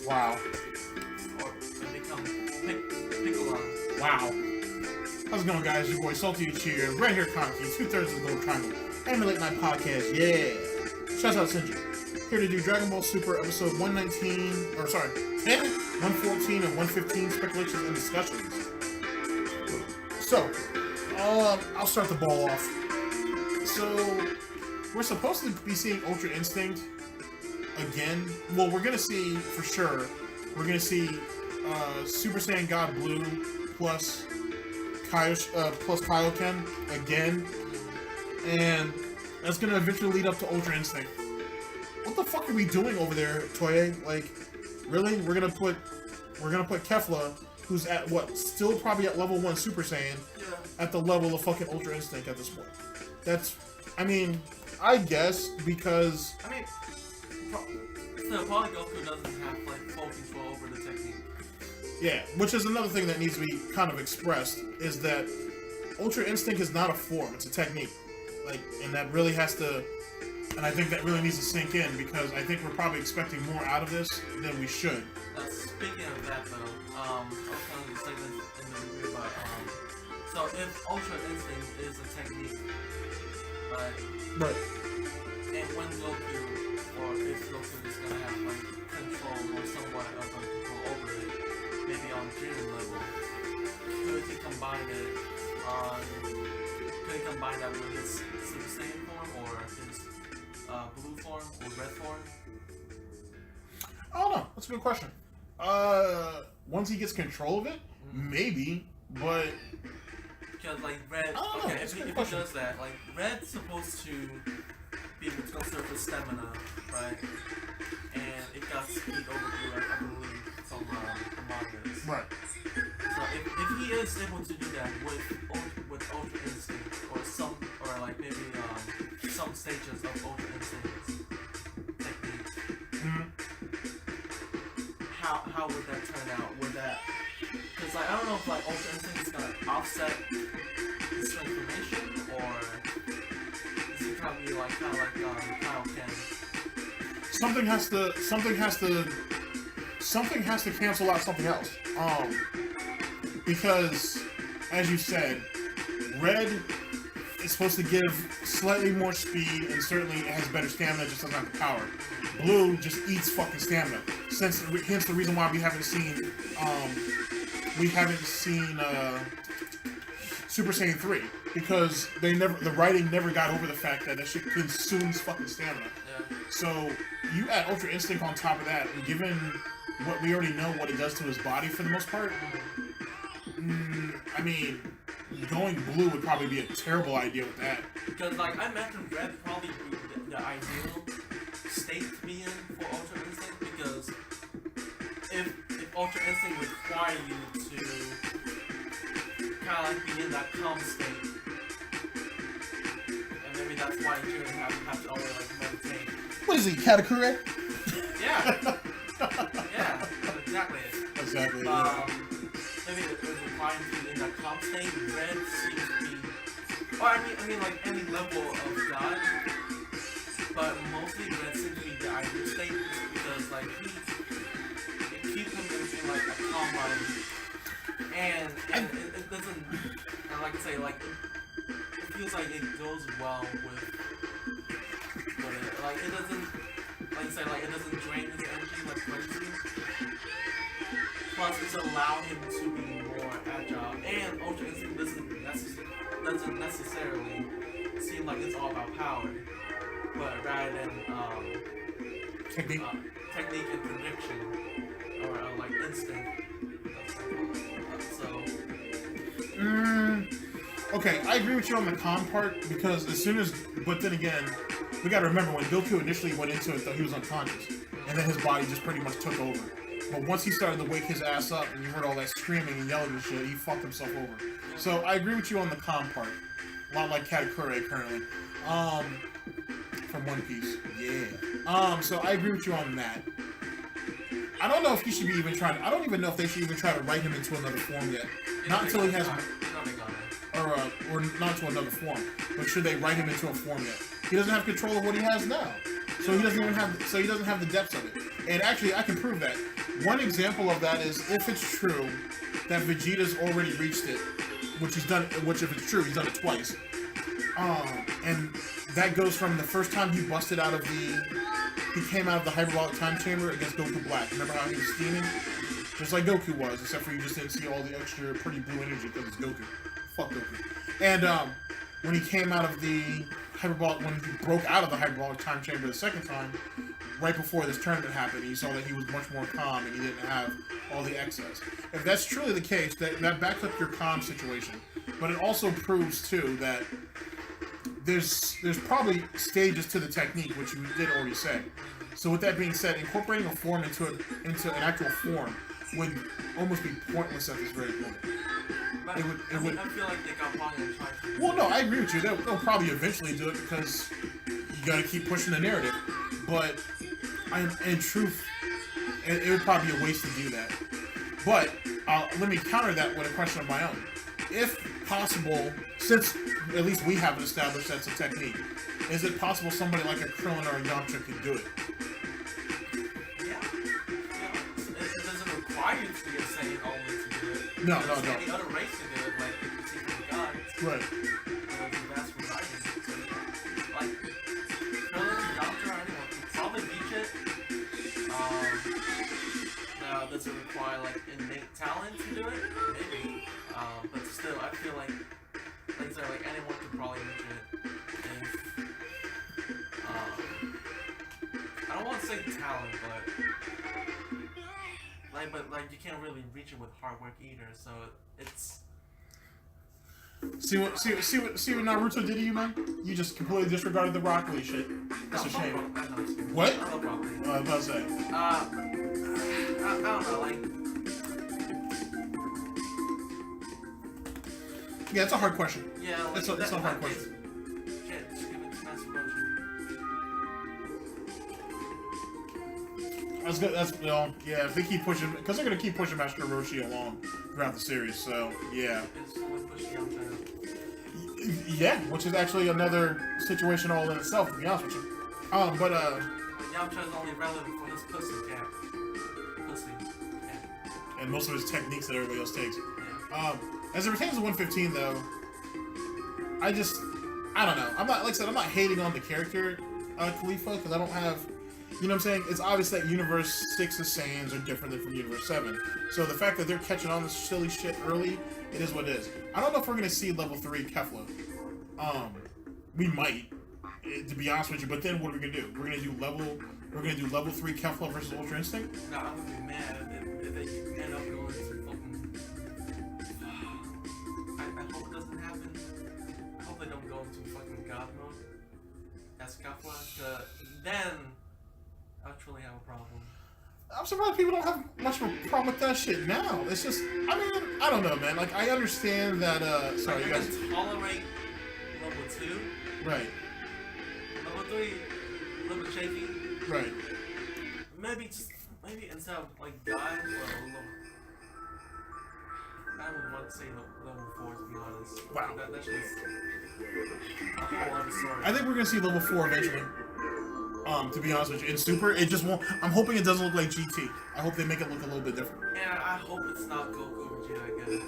Wow. Or become Piccolo. Wow. How's it going, guys? Your boy Salty H here, right here, Conky, 2/3 of the Gold Triangle, Emulate Night Podcast, yeah! Shouts out Sinji. Here to do Dragon Ball Super episode 119, or sorry, 114 and 115 speculations and discussions. So, I'll start the ball off. So, we're supposed to be seeing Ultra Instinct again. Well, we're gonna see, for sure, we're gonna see Super Saiyan God Blue plus Kaioken again, and that's gonna eventually lead up to Ultra Instinct. What the fuck are we doing over there, Toye? Like, really? We're gonna put KEFLA, who's at what, still probably at level 1 Super Saiyan, at the level of fucking Ultra Instinct at this point. That's, I mean, I guess because So probably Goku doesn't have like full control over the technique. yeah, which is another thing that needs to be kind of expressed, is that Ultra Instinct is not a form, it's a technique. Like, and that really has to, and I think that really needs to sink in, because I think we're probably expecting more out of this than we should. Speaking of that though, I was going to say this in the review, but so if Ultra Instinct is a technique, Right. and when Goku, or if Goku is going to have like control or somewhat of a control over it, maybe on Jiren level, could he combine that with his Super Saiyan form, or his blue form, or red form? I don't know. That's a good question. Once he gets control of it, maybe, but because like Red, okay, if he does that, like Red's supposed to be able to surface stamina, right? And it got speed over, I believe, from the mangas. right. So if he is able to do that with Ultra Instinct, or like maybe some stages of Ultra Instinct techniques, how would that turn out? Would that, because like I don't know if like Ultra Instinct is gonna offset his transformation, or is it gonna be like kind of like Kaioken? Something has to cancel out something else. Because, as you said, Red is supposed to give slightly more speed, and certainly it has better stamina, just doesn't have the power. Blue just eats fucking stamina. Hence the reason why we haven't seen Super Saiyan 3, because the writing never got over the fact that shit consumes fucking stamina. Yeah. So you add Ultra Instinct on top of that, and given what we already know what it does to his body for the most part, I mean, going blue would probably be a terrible idea with that. Because like I imagine Red probably be the ideal state to be in for Ultra Instinct, because if Ultra Instinct require you to kind of like be in that calm state, and maybe that's why you have to always like meditate. What is he, Katakure? Yeah. Yeah, exactly. Exactly. Maybe it was required to be in that calm state. Red seems to be, or I mean like any level of God, but mostly Red seems to be the ideal state, because like it keeps him in like a calm mind, and it doesn't, and like I say, like it feels like it goes well with it. Like it doesn't, like you say, like it doesn't drain his energy like crazy. Plus, it's allowed him to be more agile, and Ultra Instinct doesn't necessarily seem like it's all about power, but rather than technique and prediction, or like instinct. Okay, I agree with you on the calm part, because but then again, we gotta remember when Goku initially went into it, though, he was unconscious, and then his body just pretty much took over. But once he started to wake his ass up, and you heard all that screaming and yelling and shit, he fucked himself over. So I agree with you on the calm part. A lot like Katakure currently. From One Piece. Yeah. So I agree with you on that. I don't know if he should be even trying. I don't even know if they should even try to write him into another form yet. Not until he has, or not into another form. But should they write him into a form yet? He doesn't have control of what he has now, so he doesn't even have. So he doesn't have the depths of it. And actually, I can prove that. One example of that is if it's true that Vegeta's already reached it, which he's done. Which if it's true, he's done it twice. And that goes from the first time he busted out of the. He came out of the hyperbolic time chamber against Goku Black. Remember how he was steaming? Just like Goku was, except for you just didn't see all the extra pretty blue energy because it's Goku. Fuck Goku. And when he came out of the hyperbolic, when he broke out of the hyperbolic time chamber the second time, right before this tournament happened, you saw that he was much more calm and he didn't have all the excess. If that's truly the case, that backs up your calm situation. But it also proves too that there's probably stages to the technique, which you did already say. So with that being said, incorporating a form into an actual form would almost be pointless at this very moment. But I feel like they got probably in time. Well, no, I agree with you. They'll probably eventually do it because you got to keep pushing the narrative. But in truth, it would probably be a waste to do that. But let me counter that with a question of my own. If possible, since at least we haven't established that's a technique, is it possible somebody like a Krillin or a Yamcha could do it? Yeah. It doesn't require you to be a Saiyan only to do it. No. Any other race can do it, like the particular gods. Right. The vast variety. So, like, Krillin, Yamcha, or anyone could probably reach it. Now, does it require, like, innate talent to do it? Maybe. But still, I feel like anyone could probably reach it. I don't want to say talent, but you can't really reach it with hard work either. So it's. See what Naruto did to you, man? You just completely disregarded the Rock Lee shit. That's a shame. What? No problem. What was I about to say? I don't know, like. Yeah, it's a hard question. Yeah, like, it's a hard question. Shit, just give it to Master Roshi. That's yeah. If they keep pushing, because they're gonna keep pushing Master Roshi along throughout the series. So yeah. It's only pushing Yamcha. Yeah, which is actually another situation all in itself, to be honest with you. But Yamcha is only relevant for his pussy cap. And most of his techniques that everybody else takes. Yeah. As it pertains to 115, though, I don't know. I'm not hating on the character KEFLA because I don't have, you know what I'm saying? It's obvious that Universe 6's Saiyans are different than from Universe 7. So the fact that they're catching on this silly shit early, it is what it is. I don't know if we're gonna see level 3 KEFLA. We might, to be honest with you. But then what are we gonna do? We're gonna do level 3 KEFLA versus Ultra Instinct. No, I'm gonna be mad if they end up going to fucking. I hope it doesn't happen. I hope they don't go into fucking God mode as KEFLA. Then I'll truly have a problem. I'm surprised people don't have much of a problem with that shit now. It's just, I mean, I don't know, man. Like, I understand that, sorry, like, you guys. can tolerate level 2. Right. Level 3, a little bit shaky. Right. Maybe instead of, like, God, I would want to say level 4, to be honest. Wow. That's just a whole other story. I think we're gonna see level 4 eventually. To be honest with you, in Super, it just won't. I'm hoping it doesn't look like GT. I hope they make it look a little bit different. Yeah, I hope it's not Goku or Vegeta again.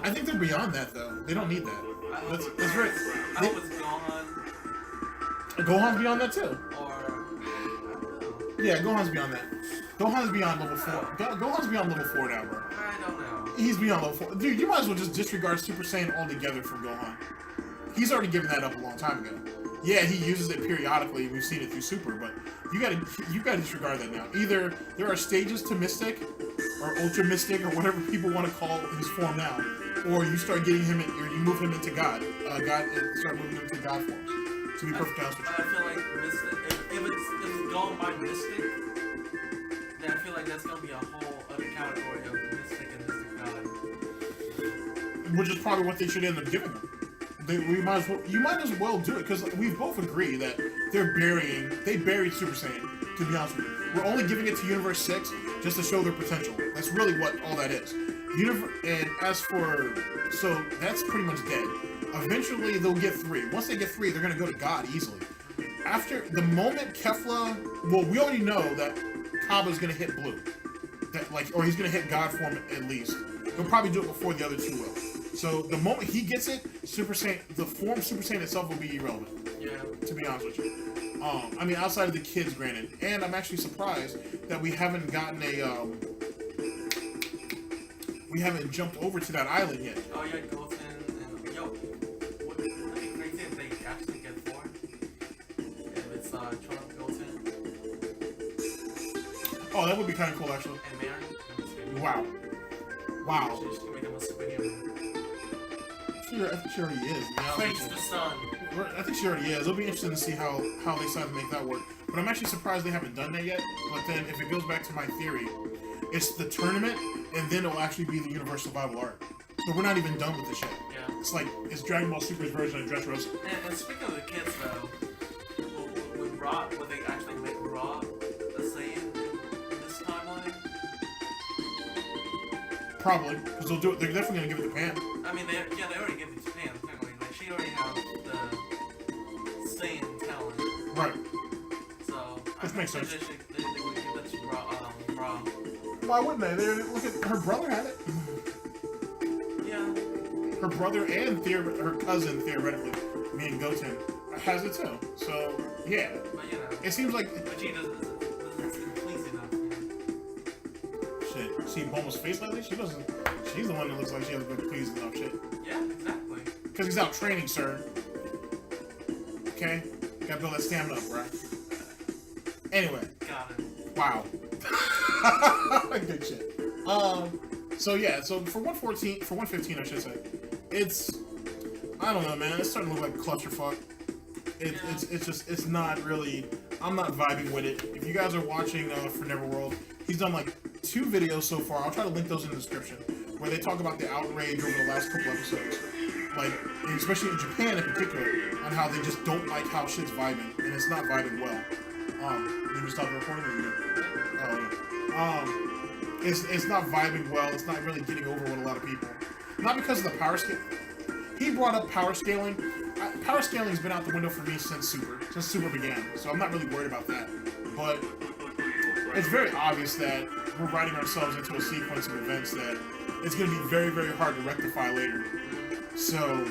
I think they're beyond that, though. They don't need that. That's right. I hope it's Gohan. Gohan's beyond that too. Or Yeah, Gohan's beyond that. Gohan's beyond level 4. Gohan's beyond level 4 now, bro. I don't know. He's beyond level 4. Dude, you might as well just disregard Super Saiyan altogether from Gohan. He's already given that up a long time ago. Yeah, he uses it periodically. We've seen it through Super, but you gotta disregard that now. Either there are stages to Mystic, or Ultra Mystic, or whatever people want to call his form now, or you start getting him, or you move him into God. Start moving him into God forms. To be perfectly honest with you. I feel like Mystic. If it's going by Mystic, then I feel like that's gonna be a whole other category of Mystic and Mystic God. Which is probably what they should end up giving him. You might as well do it because we've both agreed that they buried Super Saiyan To be honest with you, we're only giving it to Universe 6 just to show their potential. That's really what all that is. And as for, so that's pretty much dead. Eventually they'll get 3. Once they get 3, they're gonna go to God easily. After the moment KEFLA, well, we already know that Kaba's gonna hit blue, that like, or he's gonna hit God form at least. He'll probably do it before the other 2 will. So the moment he gets it, Super Saiyan, the form Super Saiyan itself will be irrelevant. Yeah. To be honest with you. I mean, outside of the kids, granted. And I'm actually surprised that we haven't gotten a, we haven't jumped over to that island yet. Oh yeah, Goten and yo, would it be crazy if they actually get 4? If it's Trump, Goten. Oh, that would be kind of cool, actually. And Mary. Wow. Wow. She should make him a superhero. I think she already is. Praise the sun. I think she already is. It'll be interesting to see how they decide to make that work. But I'm actually surprised they haven't done that yet. But then, if it goes back to my theory, it's the tournament, and then it'll actually be the Universal Survival Arc. So we're not even done with this yet. Yeah. It's like, it's Dragon Ball Super's version of Dressrosa. And speaking of the kids, though, would they actually make Ra a Saiyan in this timeline? Probably, because they'll do it. They're definitely gonna give it to Pan. I mean, they already give it to Pan, technically. Like, she already has the Saiyan talent. Right. So, Which makes sense. They would give that to Ra. Why wouldn't they? Look at her brother had it. Yeah. Her brother and her cousin, theoretically, me and Goten, has it too. So, yeah. But, you know. It seems like... But she doesn't seem pleased enough. Shit. See Bulma's face lately? She doesn't... She's the one that looks like she hasn't been pleased enough shit. Yeah, exactly. Because he's out training, sir. Okay? Gotta build that stamina up, right? Anyway. Got it. Wow. Good shit. So yeah, so for 115, I should say, it's, I don't know, man, it's starting to look like clusterfuck. It's not really, I'm not vibing with it. If you guys are watching ForneverWorld, he's done like 2 videos so far. I'll try to link those in the description, where they talk about the outrage over the last couple episodes. Like, especially in Japan in particular, on how they just don't like how shit's vibing, and it's not vibing well. Did you stop recording or you? Oh, yeah. It's not vibing well. It's not really getting over with a lot of people. Not because of the power scale. He brought up power scaling. Power scaling has been out the window for me since Super began. So I'm not really worried about that. But it's very obvious that we're writing ourselves into a sequence of events that it's going to be very, very hard to rectify later. So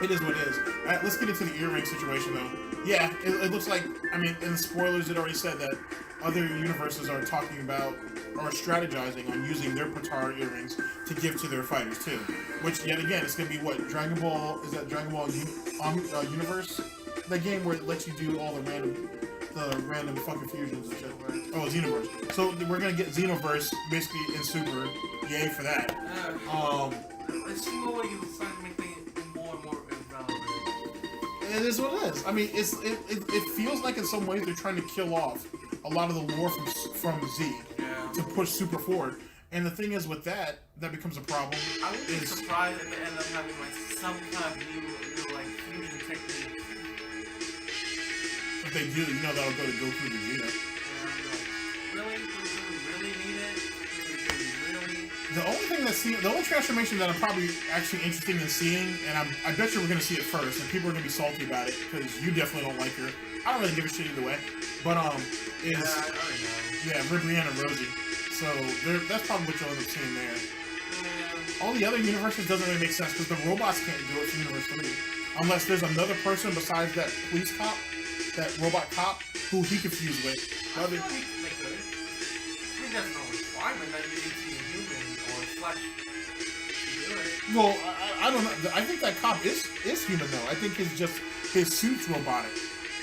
it is what it is. All right, let's get into the earring situation, though. Yeah, it looks like, I mean, in the spoilers, it already said that other universes are talking about or strategizing on using their Potara earrings to give to their fighters too. Which, yet again, it's gonna be what, Dragon Ball? Is that Dragon Ball Universe? That game where it lets you do all the random fucking fusions and shit. Oh, it's Xenoverse. So we're gonna get Xenoverse basically in Super. Yay for that. It's more you start making it more and more irrelevant. It is what it is. I mean, it feels like in some ways they're trying to kill off a lot of the lore from Z to push Super forward. And the thing is, with that becomes a problem. I would be surprised if they end up having like some kind of new like fusion technique. If they do, you know that'll go to Goku and Vegeta. Really? Do we really need it? The only transformation that I'm probably actually interested in seeing, and I bet you we're gonna see it first, and people are gonna be salty about it because you definitely don't like her. I don't really give a shit either way. But is I already know. Yeah, Ribrianne and Rosie. So that's probably what you'll end up seeing there. Yeah. All the other universes doesn't really make sense because the robots can't do it for Universe 3 unless there's another person besides that police cop, that robot cop, who he could fuse with. I feel like they could. I mean, there's no requirement that you need to be a human or flesh to do it. Well, I don't know. I think that cop is human though. I think his suit's robotic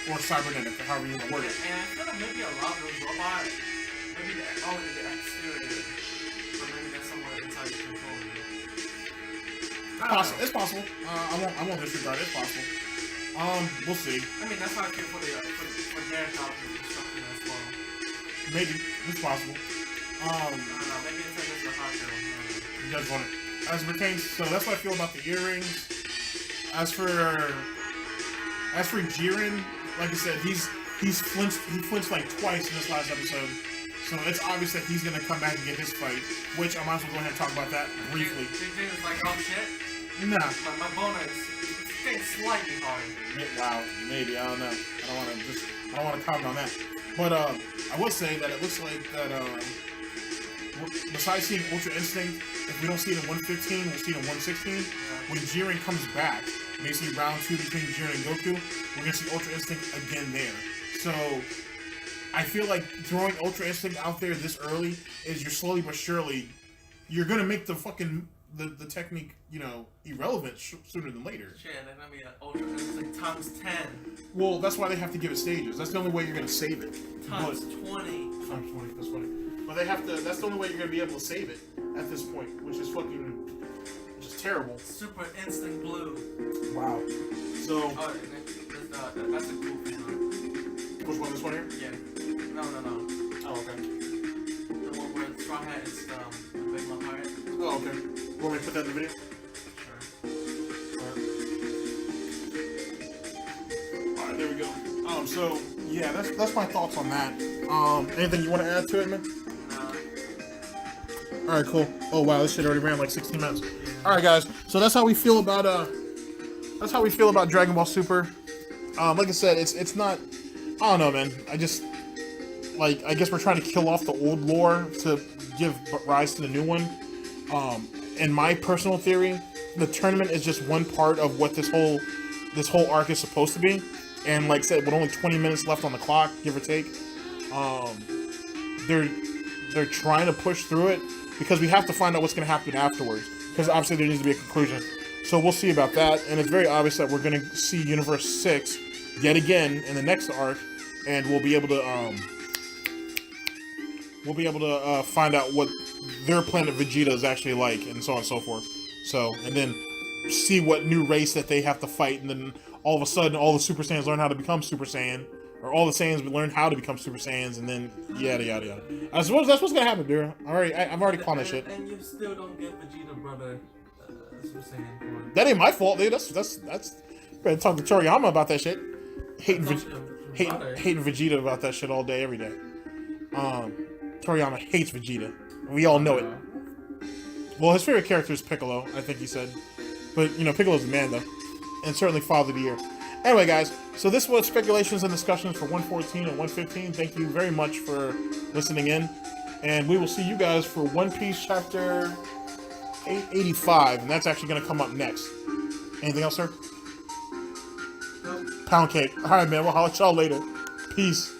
or cybernetic, or however you want to word it. And I feel like maybe a lot of those robots, maybe the exterior, or maybe they're somewhere inside the control unit. It's possible. I won't disregard it. It's possible. We'll see. I mean, that's how I feel for their job construction as well. Maybe it's possible. I don't know. Maybe it's like this is a hot girl. You guys want it? As it pertains, so that's what I feel about the earrings. As for Jiren, like I said, he's He flinched like twice in this last episode. So it's obvious that he's gonna come back and get his fight, which I might as well go ahead and talk about that briefly. It's like, oh shit. Nah. My bonus is getting slightly hard. Wow, maybe, I don't know. I don't wanna comment on that. But I will say that it looks like that besides seeing Ultra Instinct, if we don't see it in 115, we'll see it in 116. When Jiren comes back, basically round 2 between Jiren and Goku, we're gonna see Ultra Instinct again there. So I feel like throwing Ultra Instinct out there this early is you're slowly but surely you're gonna make the fucking the technique, you know, irrelevant sooner than later. Shit, they're gonna be an Ultra Instinct times 10. Well, that's why they have to give it stages. That's the only way you're gonna save it. Times 20. Times 20. That's funny. But they have to. That's the only way you're gonna be able to save it at this point, which is terrible. Super Instinct Blue. Wow. So. Oh, that's a cool thing. Which one? This one here? Yeah. No. Oh, okay. The one where Straw Hat is the Big Mom Pirate. Oh, okay. Want me to put that in the video? Sure. Alright, there we go. So yeah, that's my thoughts on that. Anything you want to add to it, man? Nah. Alright, cool. Oh wow, this shit already ran like 16 minutes. Alright guys, so that's how we feel about Dragon Ball Super. Like I said, it's not, I don't know, man. I guess we're trying to kill off the old lore to give rise to the new one. In my personal theory, the tournament is just one part of what this whole arc is supposed to be. And like I said, with only 20 minutes left on the clock, give or take, they're trying to push through it because we have to find out what's going to happen afterwards. Because obviously there needs to be a conclusion. So we'll see about that. And it's very obvious that we're going to see Universe 6 yet again in the next arc, and we'll be able to find out what their planet Vegeta is actually like, and so on and so forth. So, and then see what new race that they have to fight, and then all of a sudden all the Super Saiyans learn how to become Super Saiyan, or all the Saiyans learn how to become Super Saiyans, and then yada yada yada. I suppose that's what's gonna happen, dude. I've already called that shit. And you still don't get Vegeta brother Super Saiyan form. That ain't my fault, dude. That's better talk to Toriyama about that shit. Hating Vegeta about that shit all day, every day. Toriyama hates Vegeta. We all know it. Well, his favorite character is Piccolo, I think he said. But, you know, Piccolo's a man, though. And certainly Father of the Year. Anyway, guys, so this was speculations and discussions for 114 and 115. Thank you very much for listening in. And we will see you guys for One Piece Chapter 885. And that's actually going to come up next. Anything else, sir? Nope. Pound cake. All right, man. We'll holler at y'all later. Peace.